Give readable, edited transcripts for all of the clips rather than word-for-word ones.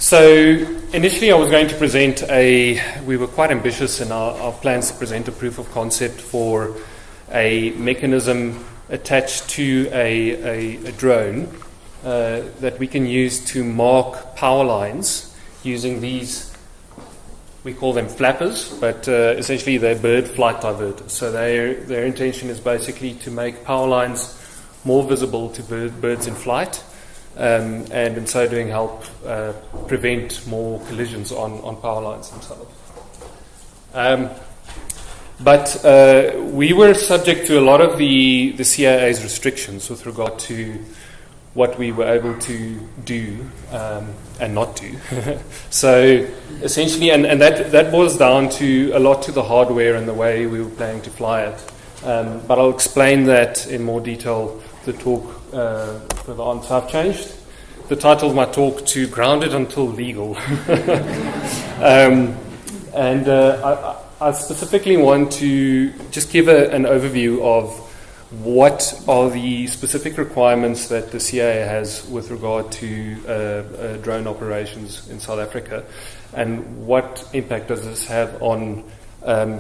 So initially I was going to present we were quite ambitious in our plans to present a proof of concept for a mechanism attached to a drone that we can use to mark power lines using these, we call them flappers, but essentially they're bird flight diverters. So their intention is basically to make power lines more visible to birds in flight, and in so doing help prevent more collisions on power lines themselves. But we were subject to a lot of the CAA's restrictions with regard to what we were able to do and not do. So essentially, and that boils down to a lot to the hardware and the way we were planning to fly it. But I'll explain that in more detail the talk further on. So I've changed the title of my talk to Grounded Until Legal. I specifically want to just give an overview of what are the specific requirements that the CAA has with regard to drone operations in South Africa, and what impact does this have on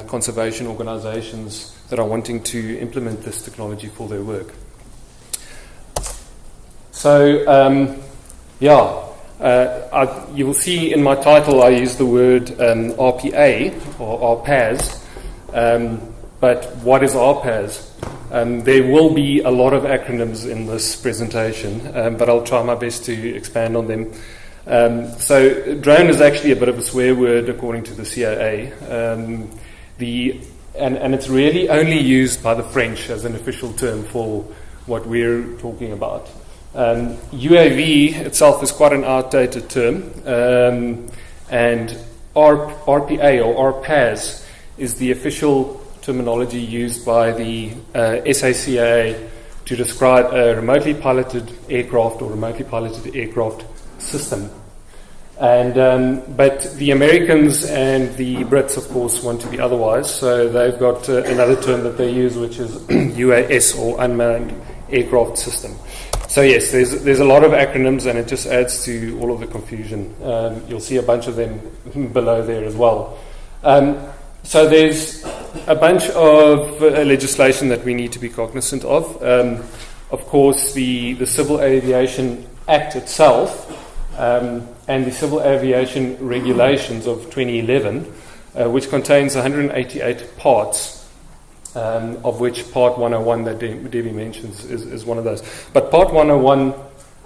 conservation organizations that are wanting to implement this technology for their work. So, you will see in my title I use the word RPA or RPAS, but what is RPAS? There will be a lot of acronyms in this presentation, but I'll try my best to expand on them. So drone is actually a bit of a swear word according to the CAA. And it's really only used by the French as an official term for what we're talking about. UAV itself is quite an outdated term, and RPA or RPAS is the official terminology used by the SACAA to describe a remotely piloted aircraft or remotely piloted aircraft system. And but the Americans and the Brits, of course, want to be otherwise, so they've got another term that they use, which is UAS or unmanned aircraft system. So yes, there's a lot of acronyms, and it just adds to all of the confusion. You'll see a bunch of them below there as well. So there's a bunch of legislation that we need to be cognizant of. Of course, the Civil Aviation Act itself and the Civil Aviation Regulations of 2011, which contains 188 parts. Of which Part 101 that Debbie mentions is one of those. But Part 101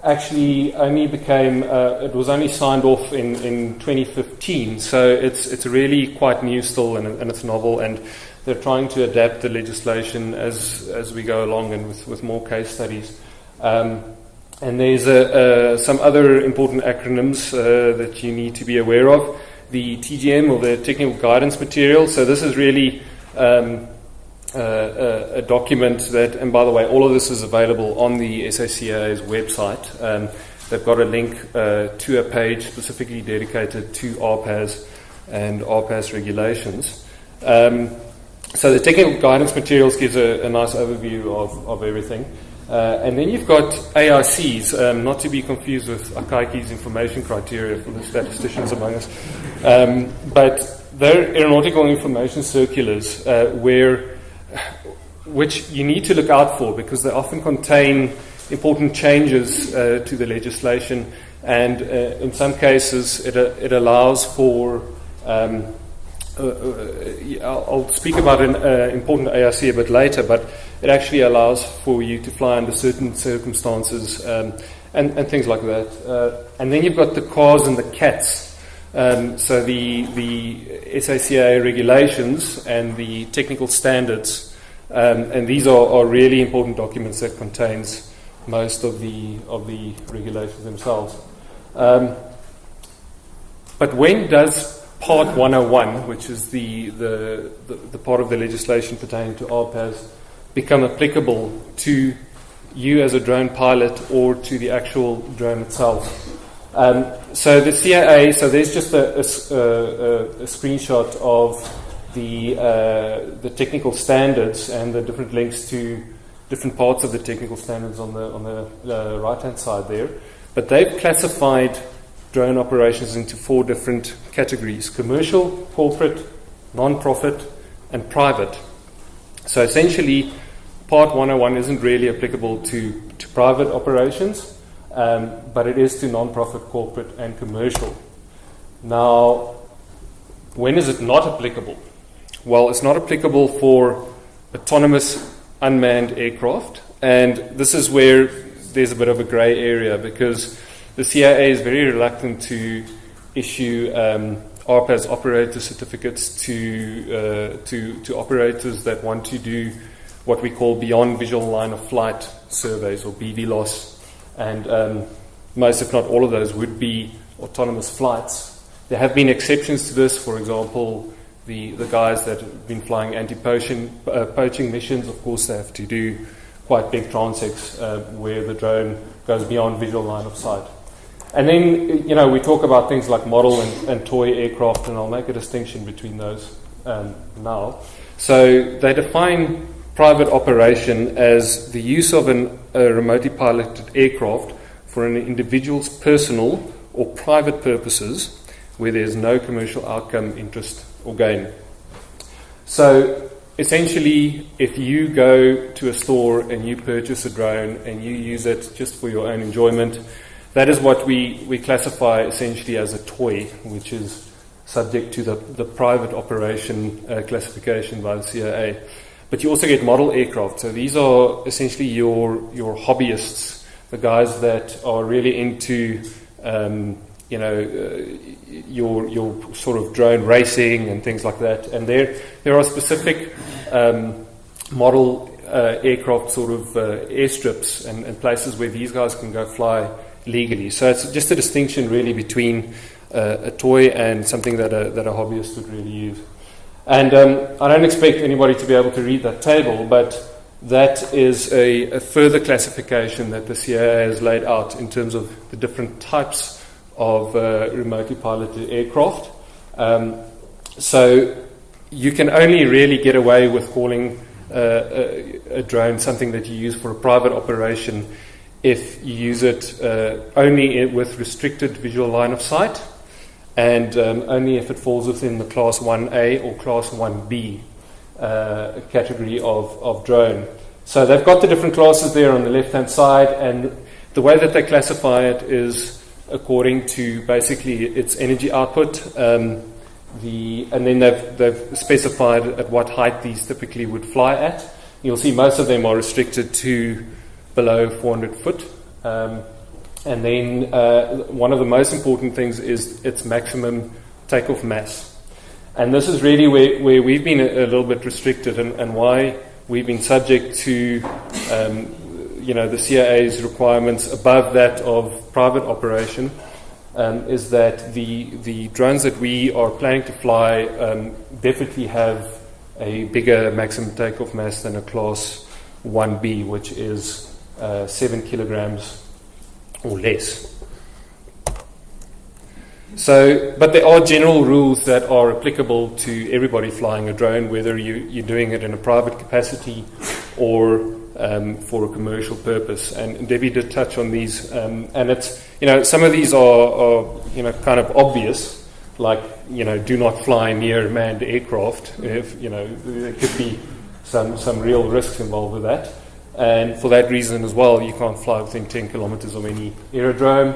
actually only became, it was only signed off in 2015, so it's really quite new still, and it's novel, and they're trying to adapt the legislation as we go along and with more case studies. And there's some other important acronyms that you need to be aware of. The TGM, or the Technical Guidance Material, so this is really a document that, and by the way, all of this is available on the SACA's website. They've got a link to a page specifically dedicated to RPAS and RPAS regulations. So the technical guidance materials gives a nice overview of everything. And then you've got AICs, not to be confused with Akaiki's information criteria for the statisticians among us. But they're aeronautical information circulars which you need to look out for, because they often contain important changes to the legislation, and in some cases it allows for I'll speak about an important AIC a bit later, but it actually allows for you to fly under certain circumstances and things like that. And then you've got the CARs and the CATs. So the SACA regulations and the technical standards, and these are really important documents that contains most of the regulations themselves. But when does Part 101, which is the part of the legislation pertaining to RPAS, become applicable to you as a drone pilot or to the actual drone itself? So the CAA, so there's just a screenshot of the technical standards and the different links to different parts of the technical standards on the right-hand side there. But they've classified drone operations into 4 different categories: commercial, corporate, non-profit, and private. So essentially, Part 101 isn't really applicable to private operations, but it is to non-profit, corporate, and commercial. Now, when is it not applicable? Well, it's not applicable for autonomous unmanned aircraft, and this is where there's a bit of a grey area, because the CAA is very reluctant to issue RPAS operator certificates to operators that want to do what we call beyond visual line of flight surveys, or BVLOS, and most, if not all of those, would be autonomous flights. There have been exceptions to this. For example, the guys that have been flying anti-poaching missions, of course, they have to do quite big transects where the drone goes beyond visual line of sight. And then, we talk about things like model and toy aircraft, and I'll make a distinction between those now. So they define private operation as the use of a remotely piloted aircraft for an individual's personal or private purposes where there's no commercial outcome, interest, or gain. So essentially, if you go to a store and you purchase a drone and you use it just for your own enjoyment, that is what we classify essentially as a toy, which is subject to the private operation classification by the CAA. But you also get model aircraft. So these are essentially your hobbyists, the guys that are really into your sort of drone racing and things like that. And there are specific model aircraft sort of airstrips and places where these guys can go fly legally. So it's just a distinction really between a toy and something that a hobbyist would really use. And I don't expect anybody to be able to read that table, but that is a further classification that the CAA has laid out in terms of the different types of remotely piloted aircraft. So you can only really get away with calling a drone something that you use for a private operation if you use it only with restricted visual line of sight, and only if it falls within the Class 1A or Class 1B category of drone. So they've got the different classes there on the left-hand side, and the way that they classify it is according to basically its energy output, and then they've specified at what height these typically would fly at. You'll see most of them are restricted to below 400 foot. And then one of the most important things is its maximum takeoff mass. And this is really where we've been a little bit restricted, and why we've been subject to the CAA's requirements above that of private operation, is that the drones that we are planning to fly definitely have a bigger maximum takeoff mass than a Class 1B, which is 7 kilograms or less. So, but there are general rules that are applicable to everybody flying a drone, whether you're doing it in a private capacity or for a commercial purpose. And Debbie did touch on these, and it's some of these are kind of obvious, like do not fly near manned aircraft. If there could be some real risks involved with that. And for that reason as well, you can't fly within 10 kilometers of any aerodrome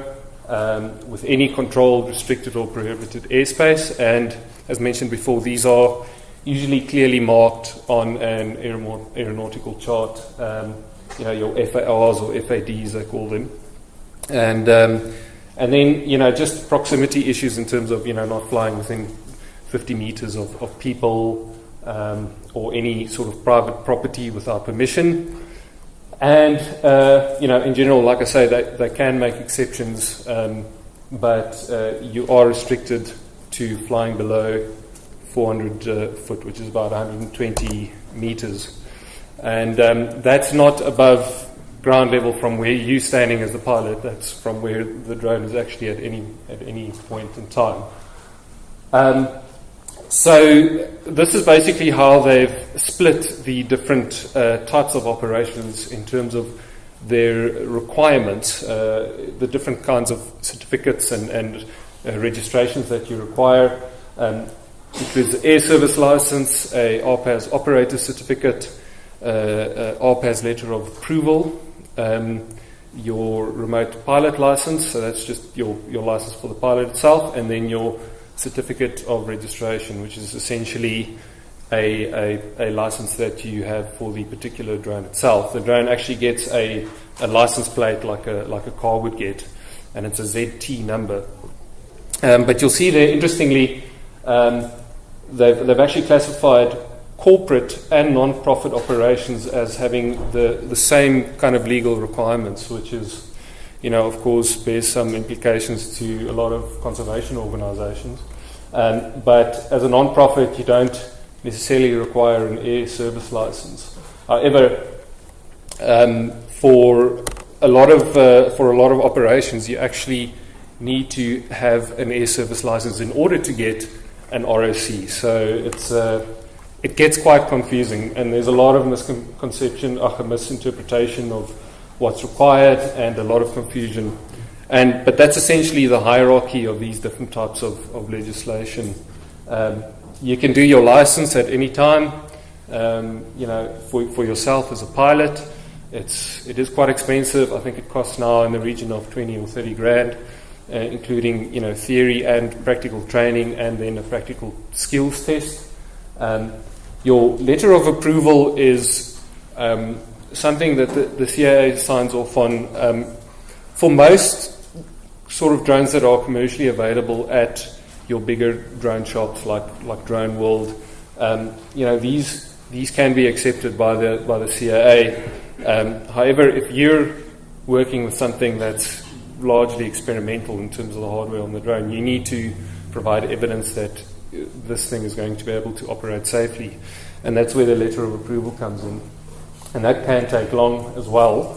with any controlled, restricted or prohibited airspace. And as mentioned before, these are usually clearly marked on an aeronautical chart, your FARs or FADs they call them. And then, just proximity issues in terms of, not flying within 50 meters of people or any sort of private property without permission. And, in general, like I say, they can make exceptions, but you are restricted to flying below 400 foot, which is about 120 meters. And that's not above ground level from where you're standing as the pilot. That's from where the drone is actually at any point in time. So this is basically how they've split the different types of operations in terms of their requirements, the different kinds of certificates and registrations that you require. Includes the air service license, a RPAS operator certificate, RPAS letter of approval, your remote pilot license, so that's just your license for the pilot itself, and then your certificate of registration, which is essentially a license that you have for the particular drone itself. The drone actually gets a license plate like a car would get, and it's a ZT number. But you'll see there, interestingly, they've actually classified corporate and non-profit operations as having the same kind of legal requirements, which is, of course, bears some implications to a lot of conservation organizations. But as a non-profit, you don't necessarily require an air service license. However, for a lot of operations, you actually need to have an air service license in order to get an ROC. So it gets quite confusing, and there's a lot of misinterpretation of what's required and a lot of confusion. But that's essentially the hierarchy of these different types of legislation. You can do your license at any time, for yourself as a pilot. It is quite expensive. I think it costs now in the region of 20 or 30 grand, including theory and practical training, and then a practical skills test. Your letter of approval is something that the CAA signs off on for most sort of drones that are commercially available at your bigger drone shops like Drone World. These can be accepted by the CAA. However, if you're working with something that's largely experimental in terms of the hardware on the drone, you need to provide evidence that this thing is going to be able to operate safely, and that's where the letter of approval comes in, and that can take long as well.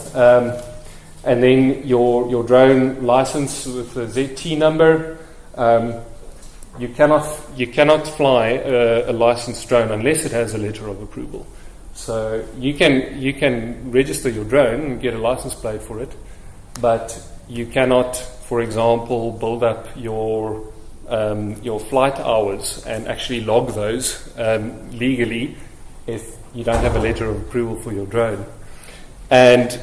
And then your drone license with the ZT number. You cannot fly a licensed drone unless it has a letter of approval. So you can register your drone and get a license plate for it, but you cannot, for example, build up your flight hours and actually log those legally if you don't have a letter of approval for your drone. And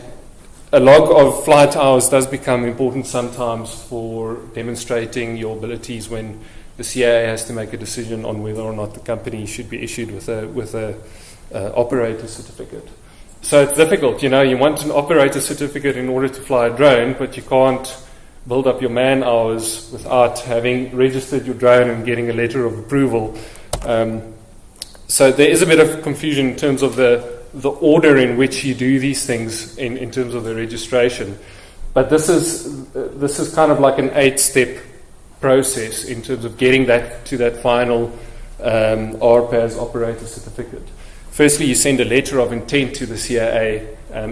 a log of flight hours does become important sometimes for demonstrating your abilities when the CAA has to make a decision on whether or not the company should be issued with a operator certificate. So it's difficult, you want an operator certificate in order to fly a drone, but you can't build up your man hours without having registered your drone and getting a letter of approval. So there is a bit of confusion in terms of the order in which you do these things in terms of the registration. But this is kind of like an 8-step process in terms of getting that to that final RPAS operator certificate. Firstly, you send a letter of intent to the CAA,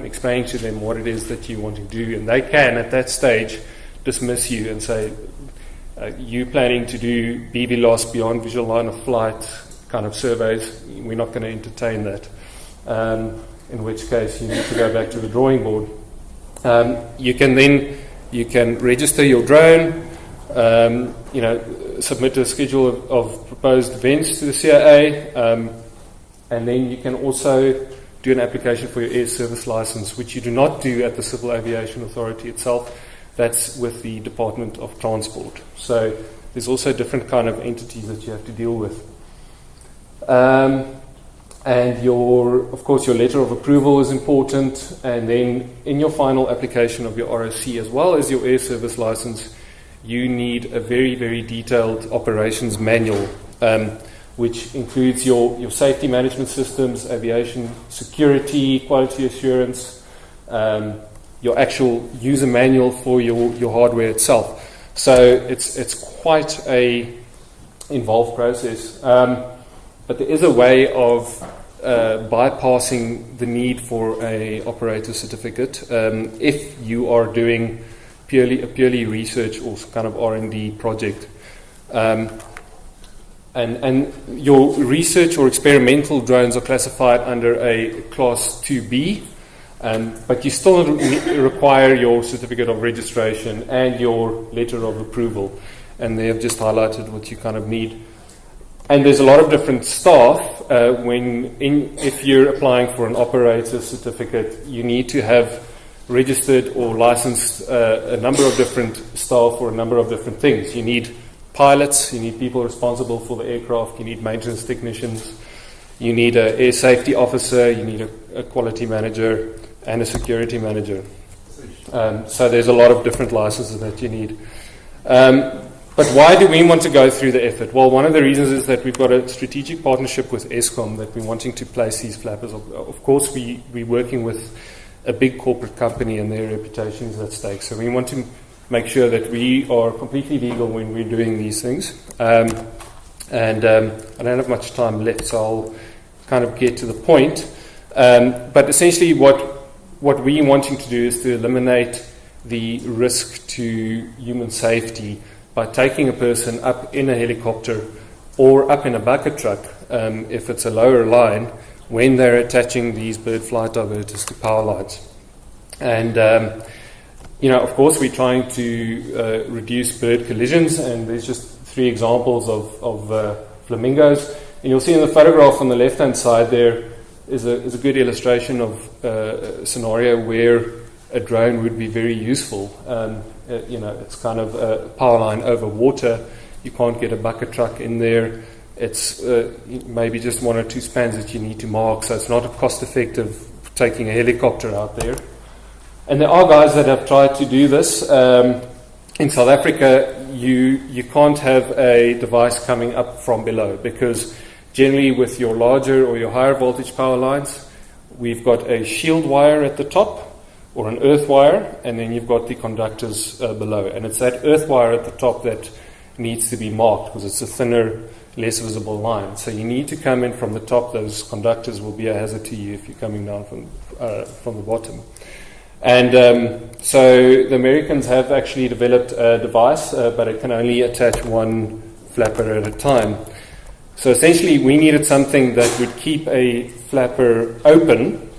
explaining to them what it is that you want to do, and they can, at that stage, dismiss you and say, you planning to do BVLOS, beyond visual line of flight kind of surveys, we're not going to entertain that. In which case you need to go back to the drawing board. You can register your drone, submit a schedule of proposed events to the CAA, and then you can also do an application for your air service license, which you do not do at the Civil Aviation Authority itself. That's with the Department of Transport. So there's also different kind of entities that you have to deal with. And of course, your letter of approval is important. And then in your final application of your ROC, as well as your air service license, you need a very, very detailed operations manual, which includes your safety management systems, aviation security, quality assurance, your actual user manual for your hardware itself. So it's quite a involved process. But there is a way of bypassing the need for a operator certificate if you are doing a purely research or kind of R&D project. And your research or experimental drones are classified under a Class 2B. But you still require your certificate of registration and your letter of approval. And they have just highlighted what you kind of need. And there's a lot of different staff. If you're applying for an operator certificate, you need to have registered or licensed a number of different staff for a number of different things. You need pilots, you need people responsible for the aircraft, you need maintenance technicians, you need an air safety officer, you need a quality manager, and a security manager. So there's a lot of different licenses that you need. But why do we want to go through the effort? Well, one of the reasons is that we've got a strategic partnership with Eskom that we're wanting to place these flappers. Of course, we're working with a big corporate company and their reputation is at stake. So we want to make sure that we are completely legal when we're doing these things. I don't have much time left, so I'll kind of get to the point. But essentially what we're wanting to do is to eliminate the risk to human safety by taking a person up in a helicopter or up in a bucket truck, if it's a lower line, when they're attaching these bird flight diverters to power lines. And, of course, we're trying to reduce bird collisions, and there's just 3 examples of flamingos. And you'll see in the photograph on the left-hand side there is a good illustration of a scenario where a drone would be very useful. It's kind of a power line over water. You can't get a bucket truck in there. It's maybe just 1 or 2 spans that you need to mark, so it's not cost-effective taking a helicopter out there. And there are guys that have tried to do this. In South Africa, you can't have a device coming up from below, because generally with your larger or your higher voltage power lines, we've got a shield wire at the top, or an earth wire, and then you've got the conductors below. And it's that earth wire at the top that needs to be marked, because it's a thinner, less visible line. So you need to come in from the top. Those conductors will be a hazard to you if you're coming down from the bottom. And so the Americans have actually developed a device, but it can only attach 1 flapper at a time. So essentially we needed something that would keep a flapper open,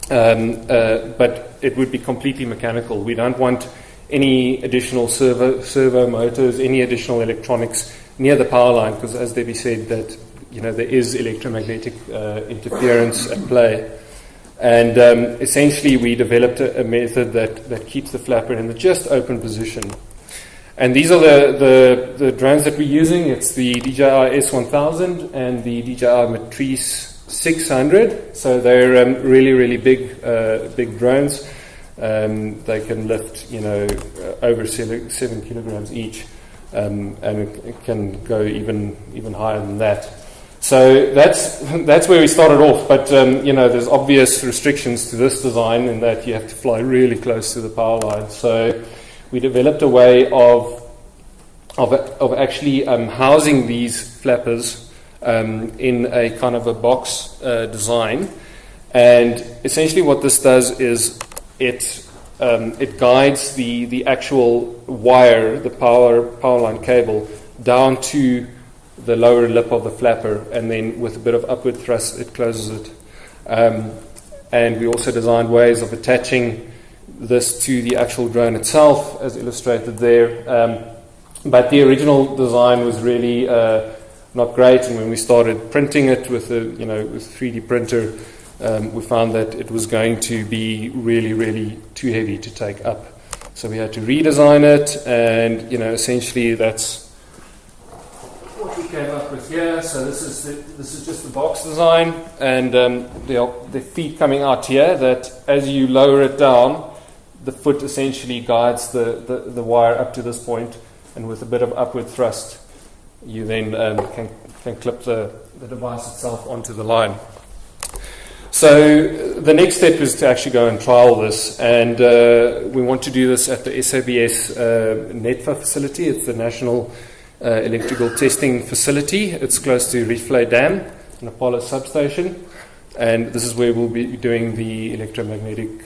but it would be completely mechanical. We don't want any additional servo motors, any additional electronics near the power line, because as Debbie said, that there is electromagnetic interference at play. And essentially we developed a method that keeps the flapper in the just open position. And these are the drones that we're using. It's the DJI S1000 and the DJI Matrice 600. So they're really, really big drones. They can lift, over 7 kilograms each, and it can go even higher than that. So that's where we started off. But there's obvious restrictions to this design in that you have to fly really close to the power line. So we developed a way of actually housing these flappers in a kind of a box design. And essentially what this does is it guides the actual wire, the power line cable, down to the lower lip of the flapper, and then with a bit of upward thrust it closes it. And we also designed ways of attaching this to the actual drone itself, as illustrated there. But the original design was really not great, and when we started printing it with a with 3D printer, we found that it was going to be really, really too heavy to take up. So we had to redesign it, and essentially that's what we came up with here. So this is just the box design, and the feet coming out here. That as you lower it down, the foot essentially guides the wire up to this point, and with a bit of upward thrust, you then can clip the device itself onto the line. So the next step is to actually go and trial this, and we want to do this at the SABS NETFA facility. It's the National Electrical Testing Facility. It's close to Reefvlei Dam, an Apollo substation, and this is where we'll be doing the electromagnetic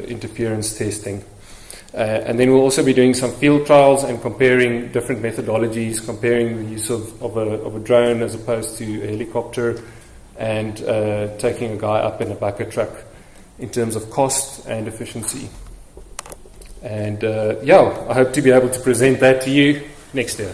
interference testing. And then we'll also be doing some field trials and comparing different methodologies, comparing the use of a drone as opposed to a helicopter, and taking a guy up in a bucket truck in terms of cost and efficiency. And I hope to be able to present that to you next year.